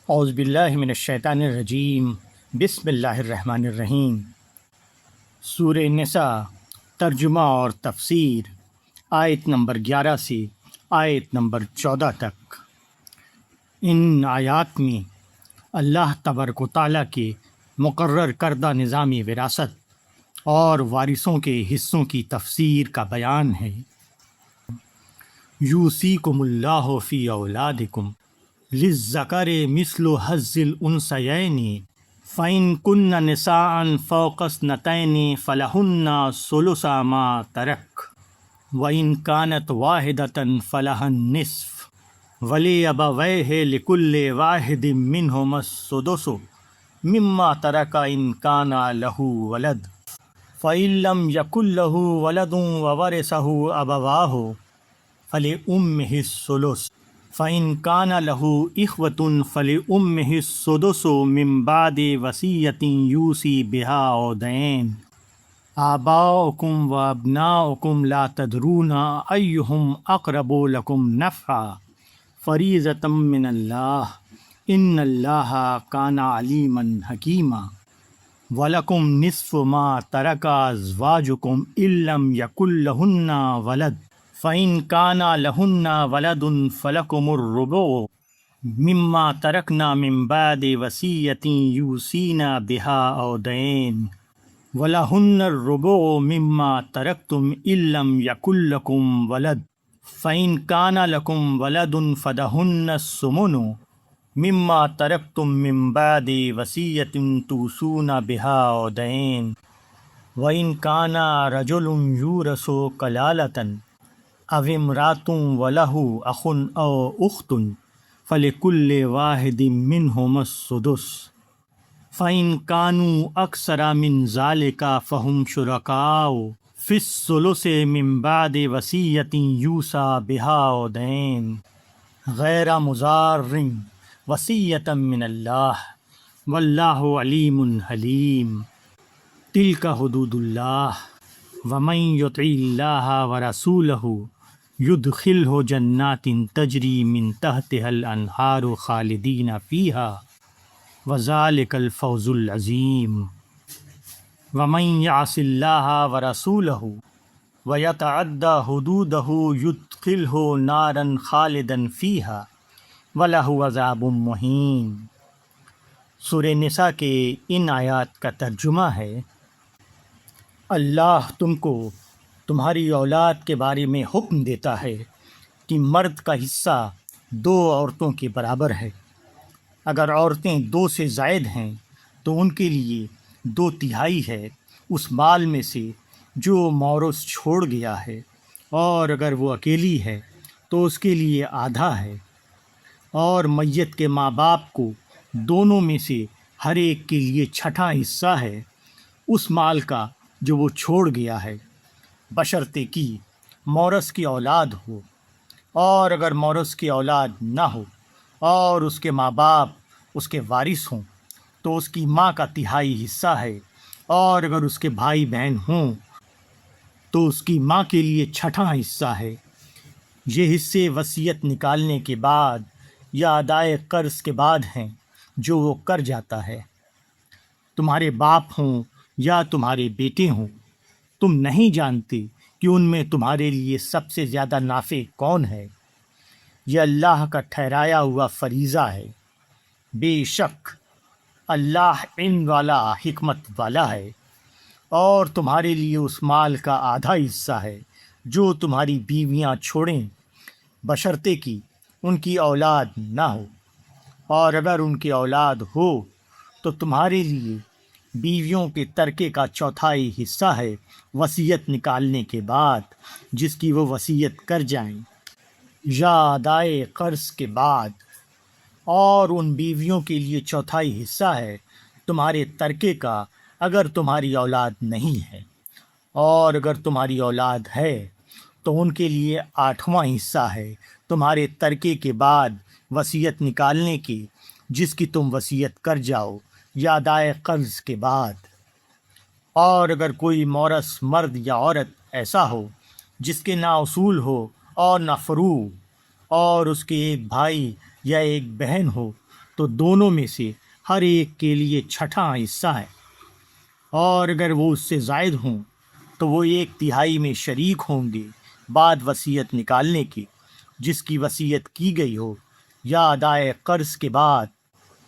اعوذ باللہ من الشیطان الرجیم، بسم اللہ الرحمن الرحیم۔ سورہ نساء ترجمہ اور تفسیر، آیت نمبر 11 سے آیت نمبر 14 تک۔ ان آیات میں اللہ تبارک و تعالیٰ کے مقرر کردہ نظام وراثت اور وارثوں کے حصوں کی تفسیر کا بیان ہے۔ یوصیکم اللہ فی اولادکم للذکر مثل حظ الانثیین فإن کن نساء فوق اثنتین فلہن ثلث ما ترک وإن كانت واحدة فلها النصف ولأبویہ لكل واحد منہما السدس مما ترک ان کان لہ ولد فإن لم یکن لہ ولد وورثہ ابواہ فلأمہ الثلث فإن كان له إخوة فلأمه السدس من بعد وصية يوصي بها أو دين آباؤكم وأبناؤكم لا تدرون أيهم أقرب لكم نفعا فريضة من الله إن الله كان عليما حكيما ولكم نصف ما ترك أزواجكم إن لم يكن لهن ولد فإن كان لهن ولد فلكم الربع مما تركنا من بعد وصية يوصين بها أو دين ولهن الربع مما تركتم إن لم يكن لكم ولد فإن كان لكم ولد فلهن الثمن مما تركتم من بعد وصية توصون بها أو دين وإن كان رجل يورث كلالة او امرأۃ وله اخ او اخت فلكل واحد منهما السدس فإن كانوا اکثر من ذلك فهم شركاء في الثلث من بعد وصية يوصى بها أو دين غير مضار وصية من الله والله عليم حليم تلك حدود الله ومن يطع الله ورسوله يدخلہ جنات تجری من تحتها الانہار خالدین فیہا وذالک الفوز العظیم ومن یعص اللہ ورسولہ ویتعد حدودہ یدخلہ نارا خالدا فیہا ولہ عذاب مہین۔ سورہ نساء کے ان آیات کا ترجمہ ہے: اللہ تم کو تمہاری اولاد کے بارے میں حکم دیتا ہے کہ مرد کا حصہ 2 عورتوں کے برابر ہے۔ اگر عورتیں 2 سے زائد ہیں تو ان کے لیے 2/3 ہے اس مال میں سے جو مورث چھوڑ گیا ہے، اور اگر وہ اکیلی ہے تو اس کے لیے آدھا ہے، اور میت کے ماں باپ کو دونوں میں سے ہر ایک کے لیے 1/6 حصہ ہے اس مال کا جو وہ چھوڑ گیا ہے، بشرطے کہ مورث کی اولاد ہو۔ اور اگر مورث کی اولاد نہ ہو اور اس کے ماں باپ اس کے وارث ہوں تو اس کی ماں کا 1/3 حصہ ہے، اور اگر اس کے بھائی بہن ہوں تو اس کی ماں کے لیے 1/6 حصہ ہے۔ یہ حصے وصیت نکالنے کے بعد یا ادائے قرض کے بعد ہیں جو وہ کر جاتا ہے۔ تمہارے باپ ہوں یا تمہارے بیٹے ہوں، تم نہیں جانتے کہ ان میں تمہارے لیے سب سے زیادہ نافع کون ہے؟ یہ اللہ کا ٹھہرایا ہوا فریضہ ہے۔ بے شک اللہ علم والا، حکمت والا ہے۔ اور تمہارے لیے اس مال کا آدھا حصہ ہے جو تمہاری بیویاں چھوڑیں، بشرطے کہ ان کی اولاد نہ ہو، اور اگر ان کی اولاد ہو تو تمہارے لیے بیویوں کے ترکے کا 1/4 حصہ ہے وصیت نکالنے کے بعد، جس کی وہ وصیت کر جائیں، یا ادائے قرض کے بعد۔ اور ان بیویوں کے لیے 1/4 حصہ ہے تمہارے ترکے کا اگر تمہاری اولاد نہیں ہے، اور اگر تمہاری اولاد ہے تو ان کے لیے 8واں حصہ ہے تمہارے ترکے کے بعد وصیت نکالنے کی، جس کی تم وصیت کر جاؤ یا ادائے قرض کے بعد۔ اور اگر کوئی مورث مرد یا عورت ایسا ہو جس کے نہ اصول ہو اور نہ فروع، اور اس کے ایک بھائی یا ایک بہن ہو تو دونوں میں سے ہر ایک کے لیے چھٹا حصہ ہے، اور اگر وہ اس سے زائد ہوں تو وہ 1/3 میں شریک ہوں گے بعد وصیت نکالنے کے، جس کی وصیت کی گئی ہو، یا ادائے قرض کے بعد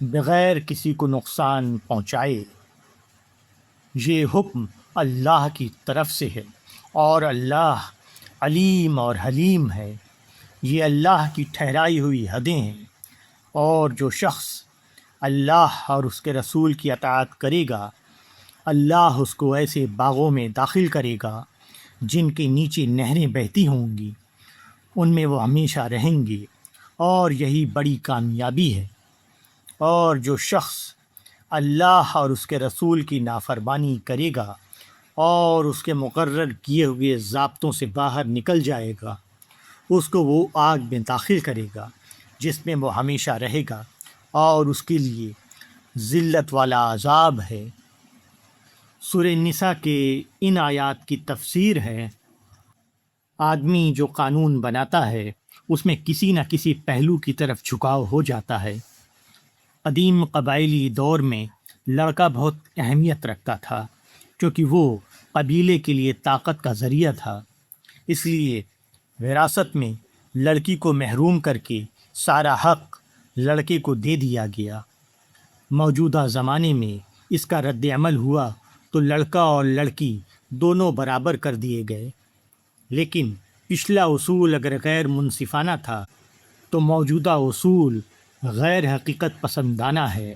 بغیر کسی کو نقصان پہنچائے۔ یہ حکم اللہ کی طرف سے ہے، اور اللہ علیم اور حلیم ہے۔ یہ اللہ کی ٹھہرائی ہوئی حدیں ہیں، اور جو شخص اللہ اور اس کے رسول کی اطاعت کرے گا، اللہ اس کو ایسے باغوں میں داخل کرے گا جن کے نیچے نہریں بہتی ہوں گی، ان میں وہ ہمیشہ رہیں گے، اور یہی بڑی کامیابی ہے۔ اور جو شخص اللہ اور اس کے رسول کی نافرمانی کرے گا اور اس کے مقرر کیے ہوئے ضابطوں سے باہر نکل جائے گا، اس کو وہ آگ میں داخل کرے گا جس میں وہ ہمیشہ رہے گا، اور اس کے لیے ذلت والا عذاب ہے۔ سورہ نساء کے ان آیات کی تفسیر ہے: آدمی جو قانون بناتا ہے اس میں کسی نہ کسی پہلو کی طرف جھکاؤ ہو جاتا ہے۔ قدیم قبائلی دور میں لڑکا بہت اہمیت رکھتا تھا، کیونکہ وہ قبیلے کے لیے طاقت کا ذریعہ تھا۔ اس لیے وراثت میں لڑکی کو محروم کر کے سارا حق لڑکے کو دے دیا گیا۔ موجودہ زمانے میں اس کا رد عمل ہوا تو لڑکا اور لڑکی دونوں برابر کر دیے گئے، لیکن پچھلا اصول اگر غیر منصفانہ تھا تو موجودہ اصول غیر حقیقت پسندانہ ہے۔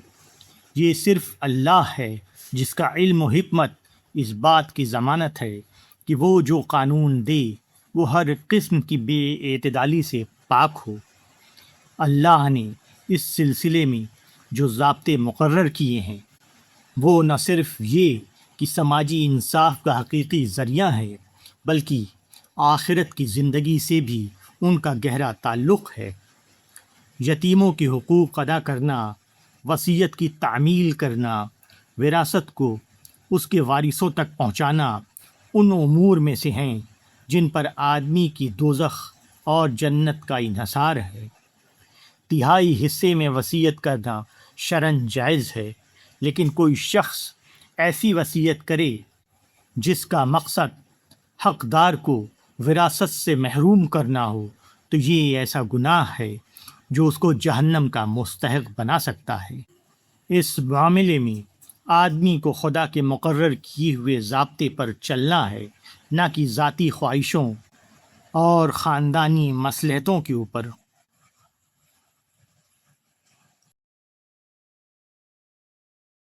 یہ صرف اللہ ہے جس کا علم و حکمت اس بات کی ضمانت ہے کہ وہ جو قانون دے وہ ہر قسم کی بے اعتدالی سے پاک ہو۔ اللہ نے اس سلسلے میں جو ضابطے مقرر کیے ہیں، وہ نہ صرف یہ کہ سماجی انصاف کا حقیقی ذریعہ ہے، بلکہ آخرت کی زندگی سے بھی ان کا گہرا تعلق ہے۔ یتیموں کے حقوق ادا کرنا، وصیت کی تعمیل کرنا، وراثت کو اس کے وارثوں تک پہنچانا ان امور میں سے ہیں جن پر آدمی کی دوزخ اور جنت کا انحصار ہے۔ 1/3 حصے میں وصیت کرنا شرعاً جائز ہے، لیکن کوئی شخص ایسی وصیت کرے جس کا مقصد حقدار کو وراثت سے محروم کرنا ہو تو یہ ایسا گناہ ہے جو اس کو جہنم کا مستحق بنا سکتا ہے۔ اس معاملے میں آدمی کو خدا کے مقرر کیے ہوئے ضابطے پر چلنا ہے، نہ کہ ذاتی خواہشوں اور خاندانی مصلحتوں کے اوپر